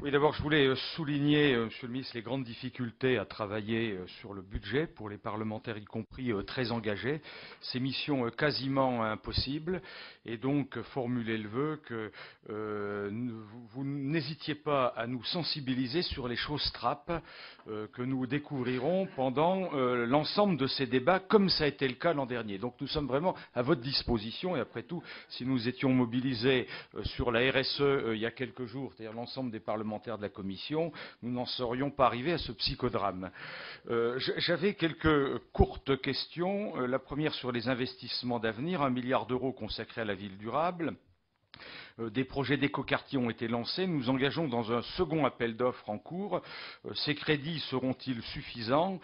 Oui, d'abord, je voulais souligner, Monsieur le ministre, les grandes difficultés à travailler sur le budget pour les parlementaires, y compris très engagés. Ces missions quasiment impossibles. Et donc, formuler le vœu que vous n'hésitiez pas à nous sensibiliser sur les choses trappes que nous découvrirons pendant l'ensemble de ces débats, comme ça a été le cas l'an dernier. Donc, nous sommes vraiment à votre disposition. Et après tout, si nous étions mobilisés sur la RSE il y a quelques jours, c'est-à-dire l'ensemble des parlementaires de la Commission, nous n'en serions pas arrivés à ce psychodrame. J'avais quelques courtes questions. La première sur les investissements d'avenir, 1 milliard d'euros consacrés à la ville durable. Des projets d'écoquartier ont été lancés. Nous engageons dans un second appel d'offres en cours. Ces crédits seront-ils suffisants?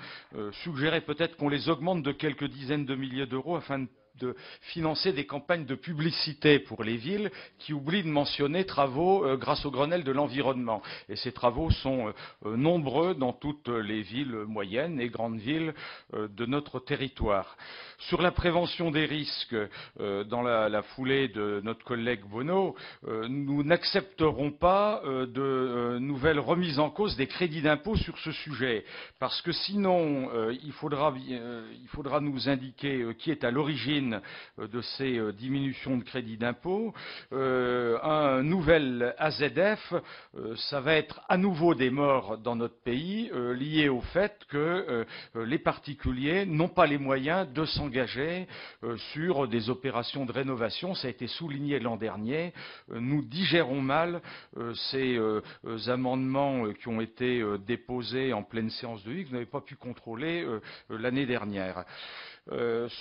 Suggérez peut-être qu'on les augmente de quelques dizaines de milliers d'euros afin de financer des campagnes de publicité pour les villes qui oublient de mentionner travaux grâce au Grenelle de l'environnement. Et ces travaux sont nombreux dans toutes les villes moyennes et grandes villes de notre territoire. Sur la prévention des risques, dans la foulée de notre collègue Bonneau, nous n'accepterons pas de nouvelles remises en cause des crédits d'impôt sur ce sujet, parce que sinon il faudra nous indiquer qui est à l'origine de ces diminutions de crédits d'impôt. Un nouvel AZF, ça va être à nouveau des morts dans notre pays liés au fait que les particuliers n'ont pas les moyens de s'engager sur des opérations de rénovation. Ça a été souligné l'an dernier. Nous digérons mal ces amendements qui ont été déposés en pleine séance de vie que vous n'avez pas pu contrôler l'année dernière.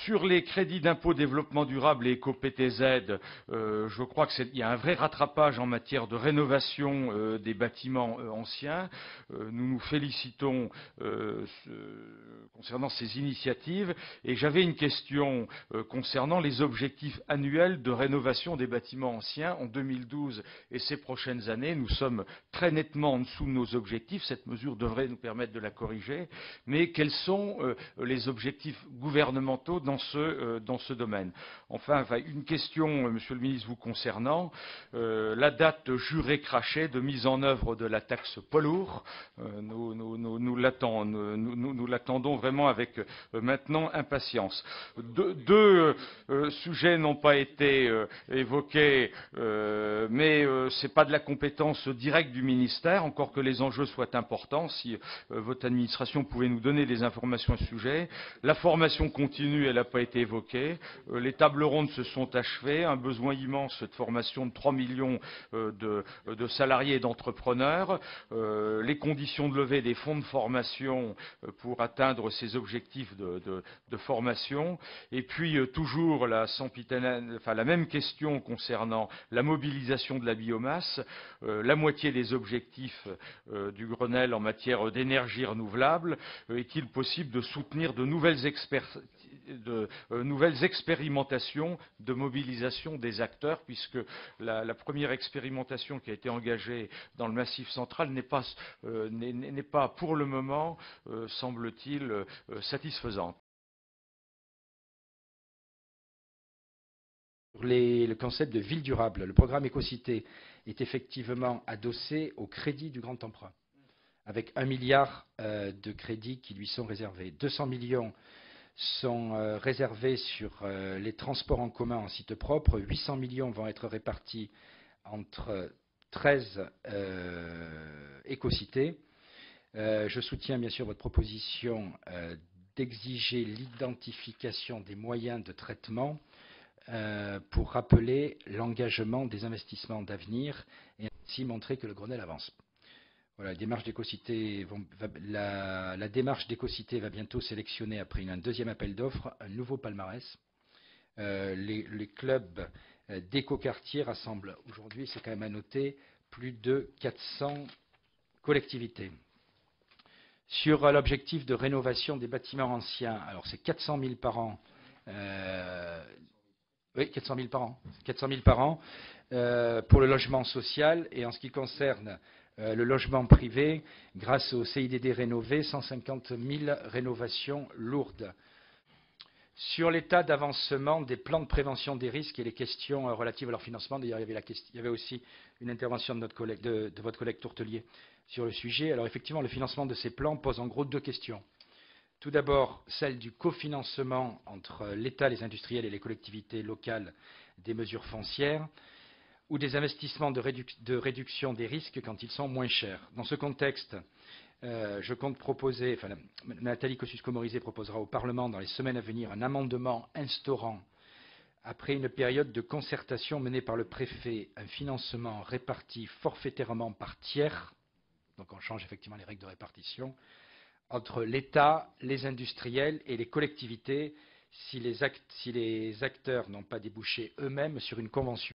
Sur les crédits d'impôt développement durable et éco-PTZ, je crois qu'il y a un vrai rattrapage en matière de rénovation des bâtiments anciens. Nous nous félicitons concernant ces initiatives. Et j'avais une question concernant les objectifs annuels de rénovation des bâtiments anciens en 2012 et ces prochaines années. Nous sommes très nettement en dessous de nos objectifs. Cette mesure devrait nous permettre de la corriger. Mais quels sont les objectifs gouvernementaux dans ce domaine? Enfin, une question, Monsieur le ministre, vous concernant. La date jurée crachée de mise en œuvre de la taxe poids lourd, nous l'attendons vraiment avec maintenant impatience. Deux sujets n'ont pas été évoqués, mais ce n'est pas de la compétence directe du ministère, encore que les enjeux soient importants. Si votre administration pouvait nous donner des informations à ce sujet. La formation continue, elle n'a pas été évoquée. Les tables rondes se sont achevées. Un besoin immense de formation de 3 millions de salariés et d'entrepreneurs. Les conditions de levée des fonds de formation pour atteindre ces objectifs de formation. Et puis, toujours la même question concernant la mobilisation de la biomasse. La moitié des objectifs du Grenelle en matière d'énergie renouvelable. Est-il possible de soutenir de nouvelles expérimentations de mobilisation des acteurs, puisque la première expérimentation qui a été engagée dans le Massif central n'est pas pour le moment, semble-t-il, satisfaisante. Le concept de ville durable, le programme Écocité est effectivement adossé au crédit du grand emprunt, avec 1 milliard de crédits qui lui sont réservés. 200 millions sont réservés sur les transports en commun en site propre. 800 millions vont être répartis entre 13 écocités. Je soutiens bien sûr votre proposition d'exiger l'identification des moyens de traitement pour rappeler l'engagement des investissements d'avenir et ainsi montrer que le Grenelle avance. Voilà, la démarche d'Écocité va bientôt sélectionner, après un deuxième appel d'offres, un nouveau palmarès. Les clubs d'écoquartier rassemblent aujourd'hui, c'est quand même à noter, plus de 400 collectivités. Sur l'objectif de rénovation des bâtiments anciens, alors c'est 400 000 par an. Oui, 400 000 par an. 400 000 par an pour le logement social. Et en ce qui concerne le logement privé, grâce au CIDD rénové, 150 000 rénovations lourdes. Sur l'état d'avancement des plans de prévention des risques et les questions relatives à leur financement, d'ailleurs il y avait aussi une intervention de, de votre collègue Tourtelier sur le sujet. Alors effectivement, le financement de ces plans pose en gros deux questions. Tout d'abord, celle du cofinancement entre l'État, les industriels et les collectivités locales des mesures foncières ou des investissements de réduction des risques quand ils sont moins chers. Dans ce contexte, je compte proposer, Nathalie Kosciusko-Morizet proposera au Parlement dans les semaines à venir un amendement instaurant, après une période de concertation menée par le préfet, un financement réparti forfaitairement par tiers, donc on change effectivement les règles de répartition, entre l'État, les industriels et les collectivités si les acteurs n'ont pas débouché eux-mêmes sur une convention.